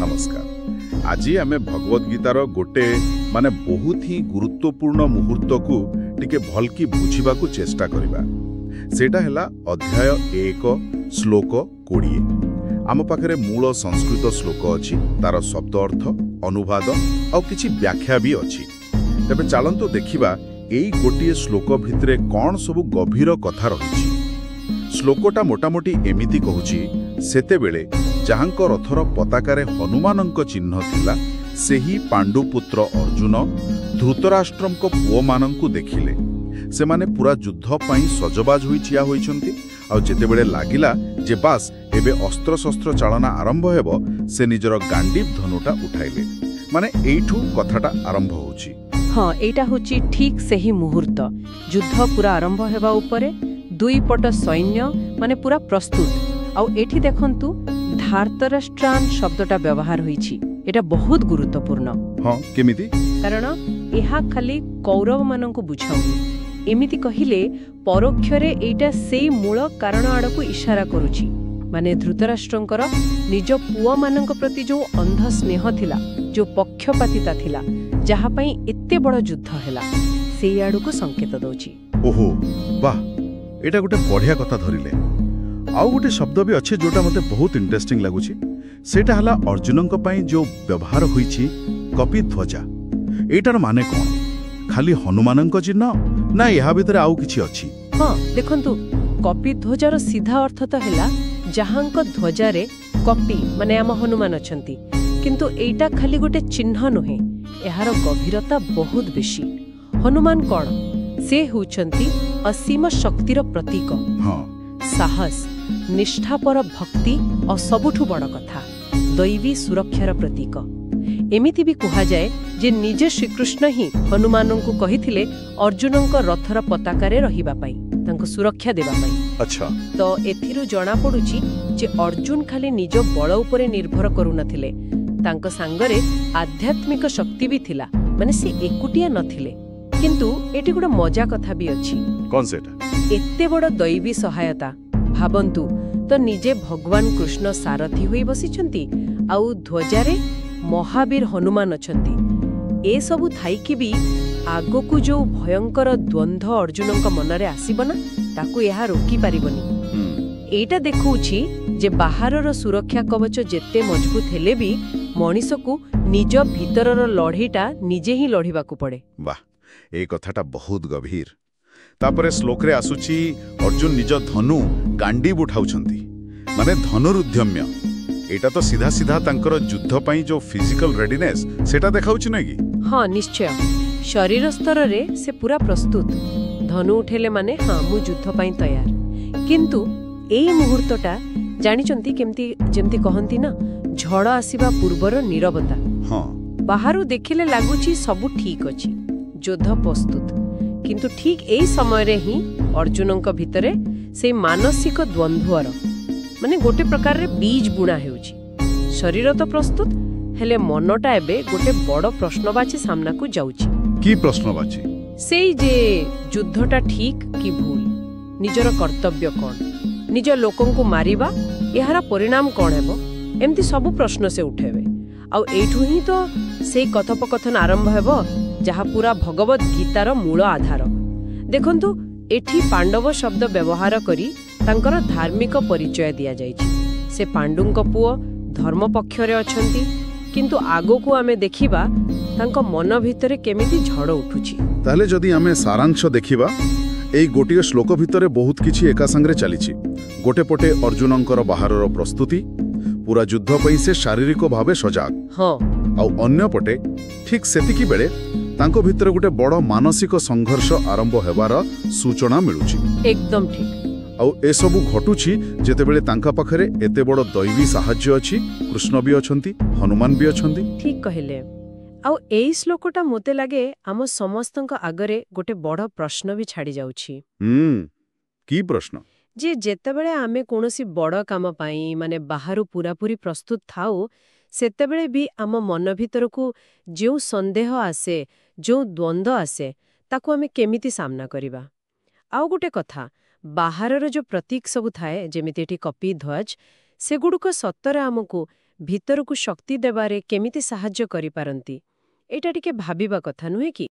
नमस्कार। आज आम भगवद गीतार गोटे माने बहुत ही गुरुत्वपूर्ण मुहूर्त को टिके भल की बुझा चेष्टा करवा। सेटा हैला अध्याय 1 श्लोक 20। आम पाखरे मूल संस्कृत श्लोक अच्छी, तार शब्द अर्थ अनुवाद और किछि व्याख्या भी अच्छी। तेबे चलंतु देखिबा एई गोटिए श्लोक भितरे कौन सबु गभीर कथा रही। श्लोकटा मोटामोटी एमिति कहूची, सेतेबेले जाहांक रथर पताकारे हनुमानंक चिन्ह थिला, सेही पांडुपुत्र अर्जुन धृतराष्ट्रंक पुओ मानंकु देखिले। से माने पूरा युद्ध पई सजबाज होई छिया होइछंती। आ जेतेबेले लागिला जे बास एबे अस्त्र शस्त्र चालना आरंभ हेबो, से निजर गांडीव धनुटा उठाइले। माने एइठू कथाटा आरंभ होउची। हाँ, एटा होची ठीक सही मुहूर्त। युद्ध पूरा आरंभ हेबा उपरे दुई पट सैन्य माने पूरा प्रस्तुत। आउ एठी देखंतु धार्तराष्ट्रान शब्दटा व्यवहार होईछि। एटा बहुत गुरुत्वपूर्ण। हाँ, केमिति? कारण एहा खाली कौरव मानंकु बुझाउनी। एमिति कहिले परोक्षरे एटा सेई मूल कारण आडकु इशारा करूछि। माने धृतराष्ट्रंकर निज पुआ मानंक प्रति जो अंध स्नेह थिला, जो पक्षपातिता थिला, जहा पई एत्ते बड़ युद्ध हैला, सेई आडकु संकेत दउछि। ओहो वाह, एटा गोटे बढ़िया कथा धरिले। आउ गोटे शब्द भी अच्छे जोटा मते बहुत इंटरेस्टिंग लगुछि। सेटा हला अर्जुनंक पई जो व्यवहार होईछि कपिध्वजा। एटार माने कोन? खाली हनुमानंक चिन्ह ना एहा भितरे आउ किछि अछि? हाँ, देखंतु कपिध्वजार सीधा अर्थ तो हैला जहांक ध्वजारे कपि माने आम हनुमान अछंती। किंतु एटा खाली गोटे चिन्ह नुहे, एहार गभीरता बहुत बेसी। हनुमान कोन? से होउछंती असीम शक्तिर प्रतीक। हाँ, साहस, निष्ठापर भक्ति और सबुठु बड़ कथा दैवी सुरक्षार प्रतीक। एमिति भी कहा जाए जे निजे श्रीकृष्ण ही हनुमानंकु कहिथिले अर्जुनंक रथर पताकारे रहिबा पई, तांको सुरक्षा देबा पई। अच्छा, तो एथिरु जणा पडुची जे अर्जुन खाली निज बळ उपरे निर्भर करू नथिले, तांको सांगरे आध्यात्मिक शक्ति भी थिला। माने से एकुटिया नथिले। किंतु एटी गोटे मजा कथा भी अछि। कोन सेटा? एत्ते बड़ दैवी सहायता भाबंतु तो निजे भगवान कृष्ण सारथी होई बसिछंती, आउ ध्वजारे महावीर हनुमान अछंती। ए सबु थाइकी भी आगकु जो भयंकर द्वंद्व अर्जुनंक मनरे आसीबना, ताकू एहा रोकी पारिबनी। एटा देखौछि जे बाहरर सुरक्षा कवच जेते मजबूत हेले भी मनीषकु निज भीतरर लढेटा निजे ही लढिबाकू पड़े। वाह, ए कथाटा बहुत गभीर। तापरे श्लोक रे आसुची अर्जुन निज धनु गांडीव उठाउछंती, माने धनुरुद्यम्य। एटा तो सीधा सीधा तांकर युद्ध पई जो फिजिकल रेडीनेस सेटा देखाउछि नै कि? हाँ, निश्चय। शरीर स्तर रे से पूरा प्रस्तुत। धनु उठेले माने हाँ, मु युद्ध पई तैयार। किंतु एई मुहूर्तटा जानिचंती केमती जेमती कहंती ना, झड़ आसीबा पूर्वर नीरवता। हाँ, बाहरु देखिले लागुची सबु ठीक अछि, युद्ध प्रस्तुत। किंतु ठीक एई समय रे ही अर्जुनंक भितरे से मानसिक द्वंद्वर माने गोटे प्रकार रे बीज बुणा हेउची। शरीर तो प्रस्तुत हेले मनटा एबे गोटे बड़ प्रश्नवाची सामना को जाउची। की प्रश्नवाची? सेई जे युद्धटा ठीक कि भूल, निजर कर्तव्य कोन, निज लोकंकु मारिबा एहारा परिणाम कोन हेबो, एमती सब प्रश्न से उठेबे। आउ एठु ही तो सेई कथोपकथन आरंभ हेबो जहा पूरा भगवत गीतार मूल आधार। देखंतु एठी पांडव शब्द व्यवहार करी तांकर धार्मिक परिचय दिया जाइछि। से पांडुंक पुओ धर्म पक्षरे अछंती, किंतु आगो को आमे देखिबा तांको मन भितरे केमिति झड़ उठुछि। ताले जदी आमे सारांश देखिबा, एई गोटिए श्लोक भितरे बहुत किछि एका संगरे चलिछि। गोटे पटे अर्जुनंकर बाहरर प्रस्तुति, पूरा युद्ध पई से शारीरिक भावे सजाग। हाँ, आउ अन्य पटे ठीक सेतिकी बेले तांको भितरे गोटे बड़ मानसिक संघर्ष आरंभ हेबार सूचना मिलुछि। एकदम ठीक। आउ ए सबु घटुछि जेतेबेले तांका पाखरे एते बड़ दैवी साहाय्य अछि। कृष्ण भी अछंती, हनुमान भी अछंती। ठीक कहिले। आउ एई श्लोकटा मोते लागे आम समस्तंक आगरे गोटे बड़ प्रश्न भी छाड़ी जाउछि। की प्रश्न? जे जेतेबेले आमे कोनोसी बड़ काम पाई माने बाहरु पूरापूरी प्रस्तुत थाउ, सेतेबेले भी आम मन भितरकु जो संदेह आसे, जो द्वंद्व आसे, ताकू आमे केमिति सामना करिबा। आउ गोटे कथा, बाहरर जो प्रतीक सबु थाए जेमिति एठी कपि ध्वज, सेगुडुक सत्तरे आमकु ଭିତରକୁ ଶକ୍ତି ଦେବାରେ କେମିତି ସାହାଯ୍ୟ କରିପାରନ୍ତି। ଏଇଟା ଟିକେ ଭାବିବା କଥା ନୁହେଁ କି?